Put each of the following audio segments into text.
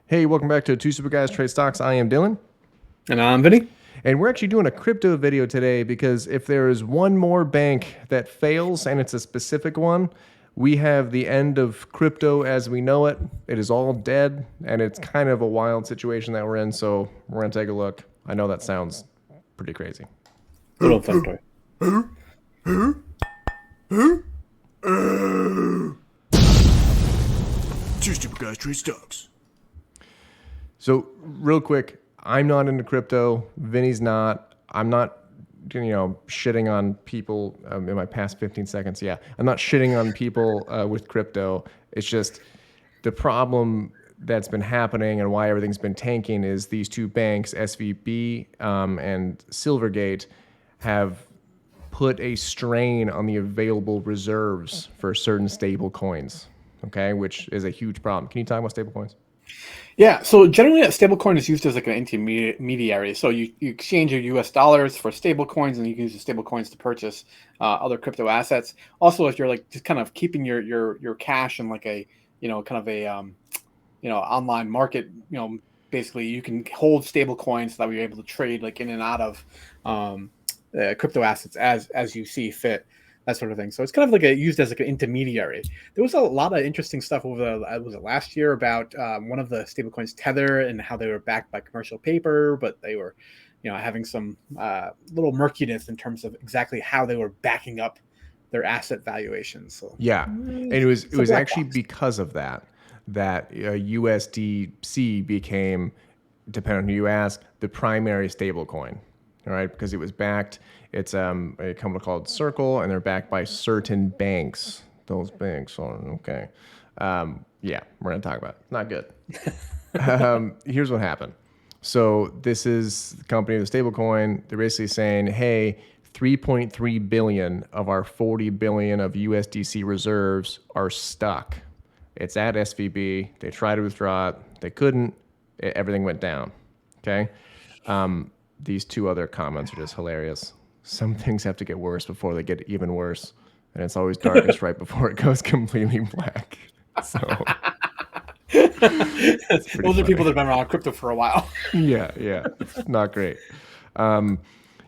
Hey, welcome back to Two Super Guys Trade Stocks. I am Dylan. And I'm Vinny. And we're actually doing a crypto video today because if there is one more bank that fails, and it's a specific one, we have the end of crypto as we know it. It is all dead, and it's kind of a wild situation that we're in. So we're going to take a look. I know that sounds pretty crazy. Little fun toy. Two Super Guys Trade Stocks. So real quick, I'm not into crypto. Vinny's not. I'm not, shitting on people in my past 15 seconds. Yeah, I'm not shitting on people with crypto. It's just the problem that's been happening and why everything's been tanking is these two banks, SVB and Silvergate, have put a strain on the available reserves for certain stable coins, okay, which is a huge problem. Can you talk about stable coins? Yeah, so generally a stablecoin is used as like an intermediary. So you exchange your US dollars for stablecoins, and you can use the stablecoins to purchase other crypto assets. Also, if you're like just kind of keeping your cash in like a kind of a online market, basically you can hold stablecoins so that you're able to trade like in and out of crypto assets as you see fit, that sort of thing. So it's kind of like used as like an intermediary. There was a lot of interesting stuff over was it last year about one of the stablecoins, Tether, and how they were backed by commercial paper, but they were, having some little murkiness in terms of exactly how they were backing up their asset valuations. So Yeah, and it it's a was black actually box. because of that USDC became, depending on who you ask, the primary stable coin. All right, because it was backed. It's a company called Circle, and they're backed by certain banks. Those banks are okay. Yeah, we're gonna talk about it. Not good. Here's what happened. So this is the company, the stablecoin. They're basically saying, hey, 3.3 billion of our 40 billion of USDC reserves are stuck. It's at SVB. They tried to withdraw it. They couldn't. Everything went down. Okay. These two other comments are just hilarious. Some things have to get worse before they get even worse. And it's always darkest right before it goes completely black. So it's pretty Those are people funny. that have been around crypto for a while. Yeah. It's not great.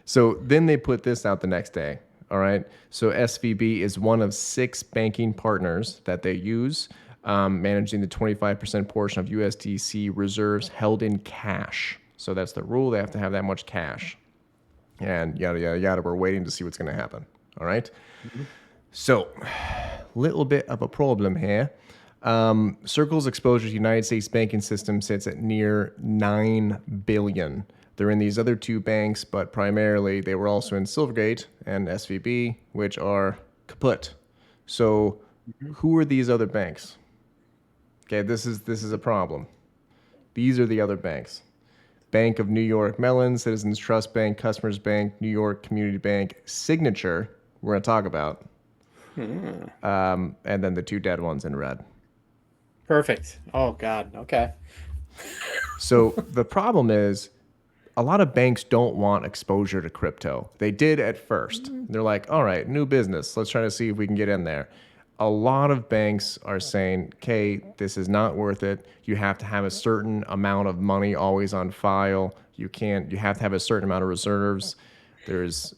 So then they put this out the next day. All right. So SVB is one of 6 banking partners that they use, managing the 25% portion of USDC reserves held in cash. So that's the rule. They have to have that much cash. And yada, yada, yada. We're waiting to see what's going to happen. All right. Mhm. So, little bit of a problem here. Circle's exposure to the United States banking system sits at near 9 billion. They're in these other two banks, but primarily they were also in Silvergate and SVB, which are kaput. So, Mhm. who are these other banks? Okay, this is a problem. These are the other banks. Bank of New York Mellon, Citizens Trust Bank, Customers Bank, New York Community Bank, Signature, we're going to talk about, Hmm. and then the two dead ones in red. Perfect. Oh God. Okay. So the problem is a lot of banks don't want exposure to crypto. They did at first. They're like, all right, new business. Let's try to see if we can get in there. A lot of banks are saying, okay, this is not worth it. You have to have a certain amount of money always on file. You have to have a certain amount of reserves. There's,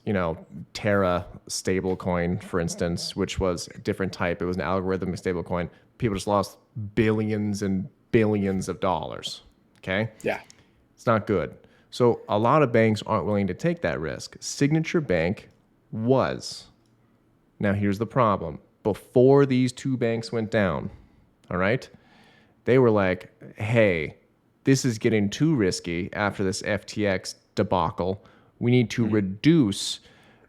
Terra stablecoin, for instance, which was a different type. It was an algorithmic stablecoin. People just lost billions and billions of dollars. Okay. Yeah. It's not good. So a lot of banks aren't willing to take that risk. Signature Bank was. Now here's the problem. Before these two banks went down, all right, they were like, hey, this is getting too risky after this FTX debacle. We need to Mm. reduce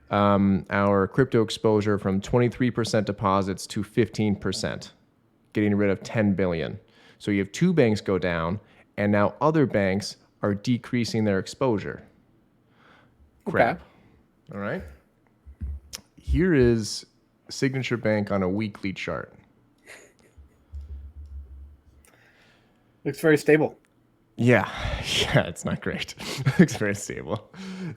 our crypto exposure from 23% deposits to 15%, getting rid of 10 billion. So you have two banks go down, and now other banks are decreasing their exposure. Okay. Crap. All right. Here is Signature Bank on a weekly chart. Looks very stable. Yeah, yeah, it's not great. Looks very stable.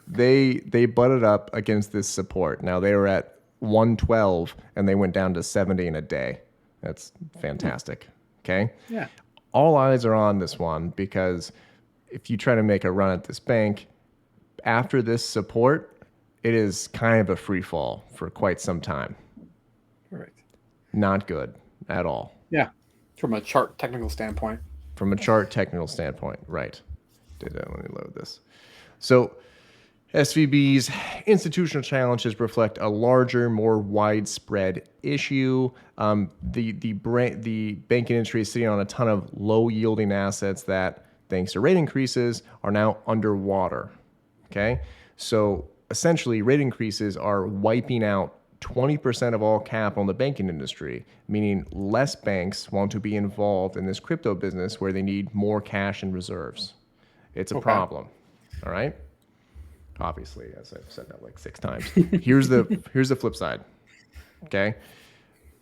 They butted up against this support. Now they were at 112 and they went down to 70 in a day. That's Hmm. fantastic. Okay. Yeah. all eyes are on this one because if you try to make a run at this bank, after this support, it is kind of a free fall for quite some time. Right. Not good at all. Yeah. From a chart technical standpoint. From a chart technical standpoint, right. Let me load this. So SVB's institutional challenges reflect a larger, more widespread issue. The banking industry is sitting on a ton of low-yielding assets that, thanks to rate increases, are now underwater. Okay, so essentially, rate increases are wiping out 20% of all capital in the banking industry, meaning less banks want to be involved in this crypto business where they need more cash and reserves. It's a problem. All right. Obviously, as I've said that like 6 times. Here's the flip side. Okay,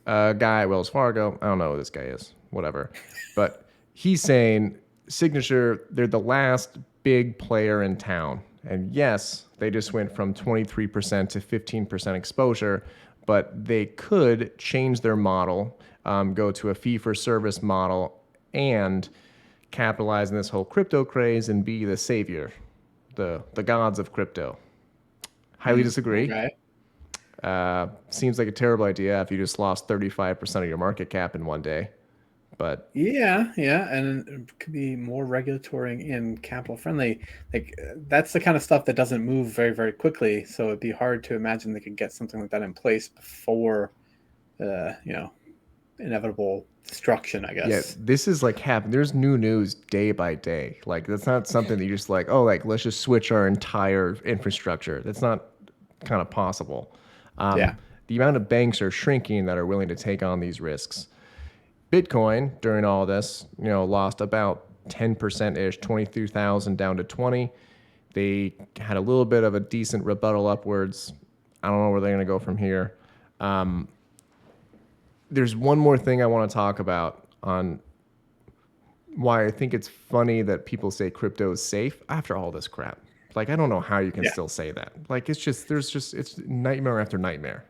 guy at Wells Fargo. I don't know who this guy is. Whatever, but he's saying Signature, they're the last big player in town, and yes, they just went from 23% to 15% exposure, but they could change their model, go to a fee-for-service model, and capitalize on this whole crypto craze and be the savior. The gods of crypto. Highly disagree. Okay. Seems like a terrible idea if you just lost 35% of your market cap in one day. But Yeah, and it could be more regulatory and capital friendly. Like that's the kind of stuff that doesn't move very, very quickly. So it'd be hard to imagine they could get something like that in place before, inevitable destruction, I yeah, guess. this is like there's new news day by day. Like that's not something that you just like, oh, like let's just switch our entire infrastructure. That's not kind of possible. Yeah. The amount of banks are shrinking that are willing to take on these risks. Bitcoin during all this, lost about 10% ish, 23,000 down to 20. They had a little bit of a decent rebuttal upwards. I don't know where they're going to go from here. There's one more thing I want to talk about on why I think it's funny that people say crypto is safe after all this crap. Like, I don't know how you can still say that. Like, it's nightmare after nightmare.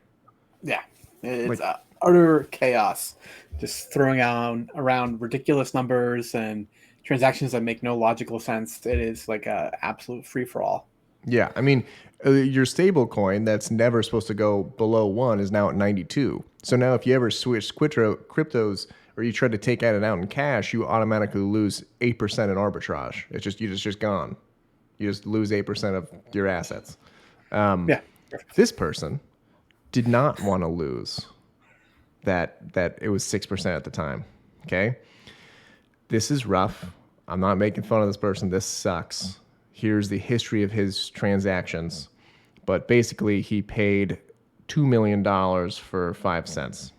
Yeah. It's Like, utter chaos. Just throwing around ridiculous numbers and transactions that make no logical sense. It is like a absolute free for all. yeah, I mean, your stable coin that's never supposed to go below 1 is now at 92. So now if you ever switch cryptos or you try to take it out in cash, you automatically lose 8% in arbitrage. You're just gone. You just lose 8% of your assets. Yeah. Perfect. This person did not want to lose that it was 6% at the time. Okay? This is rough. I'm not making fun of this person. This sucks. Here's the history of his transactions. But basically, he paid $2 million for 5 cents.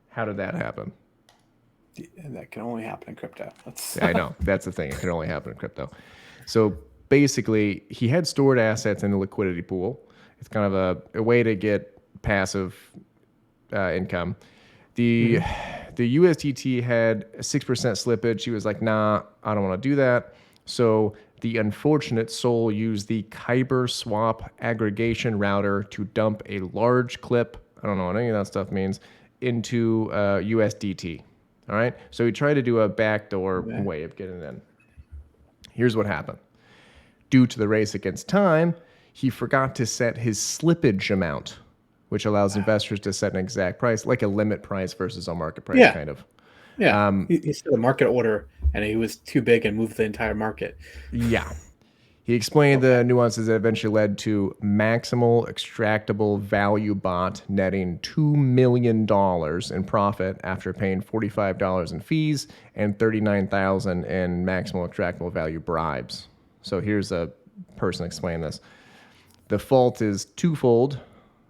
How did that happen? And that can only happen in crypto. I know. That's the thing. It can only happen in crypto. So basically, he had stored assets in the liquidity pool. It's kind of a way to get passive income. The USDT had a 6% slippage. He was like, nah, I don't want to do that. So the unfortunate soul used the Kyber swap aggregation router to dump a large clip, I don't know what any of that stuff means, into USDT. All right. So he tried to do a backdoor way of getting in. Here's what happened. Due to the race against time, he forgot to set his slippage amount, which allows investors to set an exact price, like a limit price versus a market price, kind of. Yeah. He set a market order and he was too big and moved the entire market. Yeah. He explained the nuances that eventually led to maximal extractable value bot netting $2 million in profit after paying $45 in fees and $39,000 in maximal extractable value bribes. So here's a person explaining this. The fault is twofold.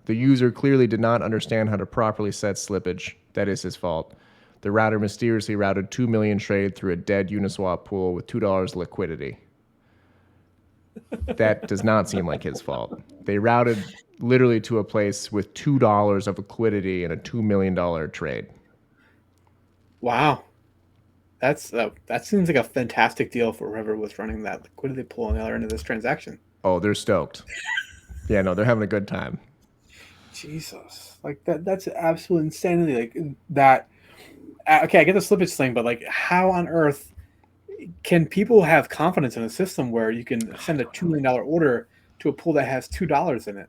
The user clearly did not understand how to properly set slippage. That is his fault. The router mysteriously routed 2 million trade through a dead Uniswap pool with $2 liquidity. That does not seem like his fault. They routed literally to a place with $2 of liquidity in a $2 million trade. Wow. That seems like a fantastic deal for whoever was running that liquidity pool on the other end of this transaction. Oh, they're stoked. Yeah, no, they're having a good time. Jesus. Like that's absolute insanity. Like that Okay, I get the slippage thing, but like, how on earth can people have confidence in a system where you can I send a don't $2 know. million order to a pool that has $2 in it?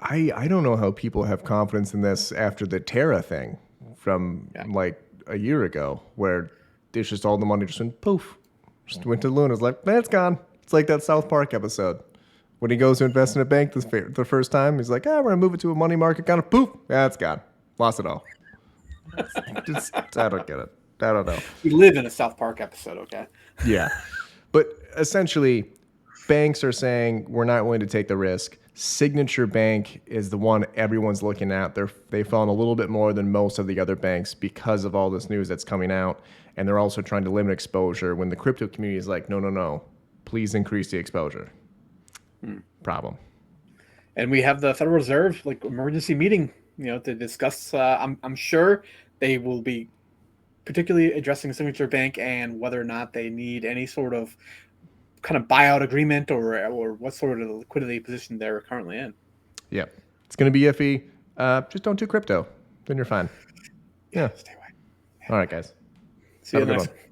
I don't know how people have confidence in this after the Terra thing from Yeah. like a year ago, where it's just all the money just went poof, just went to Luna's like, man, it's gone. It's like that South Park episode when he goes to invest in a bank the first time. He's like, we're gonna move it to a money market account. Poof, yeah, it's gone. Lost it all. Just I don't get it. I don't know. We live in a South Park episode, okay? Yeah. But essentially, banks are saying we're not willing to take the risk. Signature Bank is the one everyone's looking at. They've fallen a little bit more than most of the other banks because of all this news that's coming out. And they're also trying to limit exposure when the crypto community is like, no, no, no, please increase the exposure. Problem. And we have the Federal Reserve like emergency meeting, to discuss. I'm sure they will be particularly addressing Signature Bank and whether or not they need any sort of kind of buyout agreement or what sort of liquidity position they're currently in. Yeah. It's going to be iffy. Just don't do crypto. Then you're fine. Yeah, Yeah. stay away. All right, guys. See Have you a good next. one.